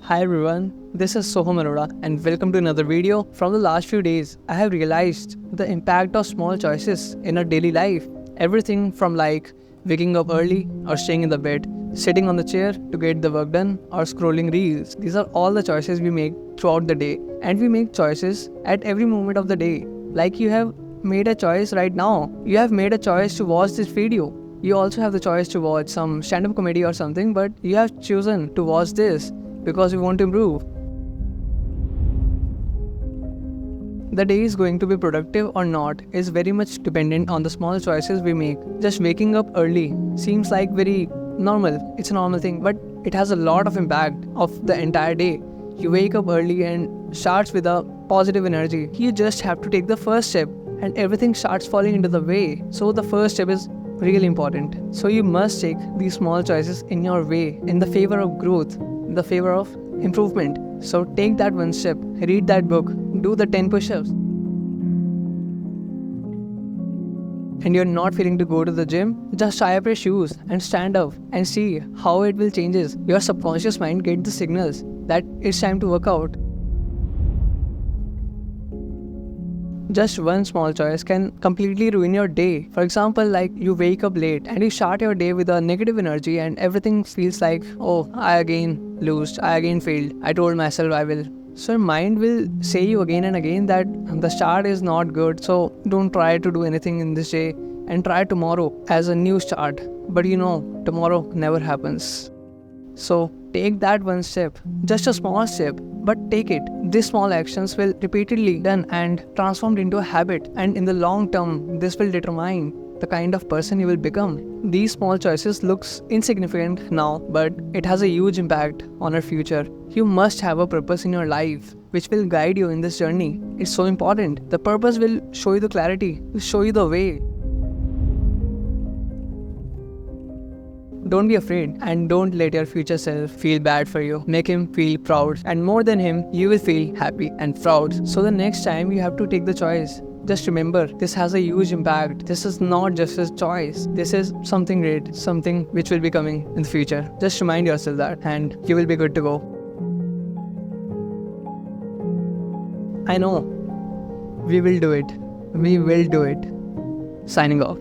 Hi everyone, this is Soham Arora and welcome to another video. From the last few days, I have realized the impact of small choices in our daily life. Everything from waking up early or staying in the bed, sitting on the chair to get the work done or scrolling reels. These are all the choices we make throughout the day, and we make choices at every moment of the day. Like you have made a choice right now. You have made a choice to watch this video. You also have the choice to watch some stand-up comedy or something, but you have chosen to watch this because you want to improve. The day is going to be productive or not is very much dependent on the small choices we make. Just waking up early seems like very normal. It's a normal thing, but it has a lot of impact of the entire day. You wake up early and starts with a positive energy. You just have to take the first step and everything starts falling into the way. So the first step is really important. So you must take these small choices in your way in the favor of growth, in the favor of improvement. So take that one step, read that book, do the 10 push-ups. And you're not feeling to go to the gym, just tie up your shoes and stand up and see how it will changes. Your subconscious mind gets the signals that it's time to work out. Just one small choice can completely ruin your day. For example, like you wake up late and you start your day with a negative energy and everything feels like, oh, I again lost, I again failed, I told myself I will. So your mind will say you again and again that the start is not good, so don't try to do anything in this day and try tomorrow as a new start. But tomorrow never happens. So take that one step, just a small step, but take it. These small actions will repeatedly done and transformed into a habit, and in the long term, this will determine the kind of person you will become. These small choices looks insignificant now, but it has a huge impact on our future. You must have a purpose in your life which will guide you in this journey. It's so important. The purpose will show you the clarity, will show you the way. Don't be afraid and don't let your future self feel bad for you. Make him feel proud, and more than him, you will feel happy and proud. So the next time you have to take the choice, just remember this has a huge impact. This is not just a choice. This is something great, something which will be coming in the future. Just remind yourself that and you will be good to go. I know. We will do it. We will do it. Signing off.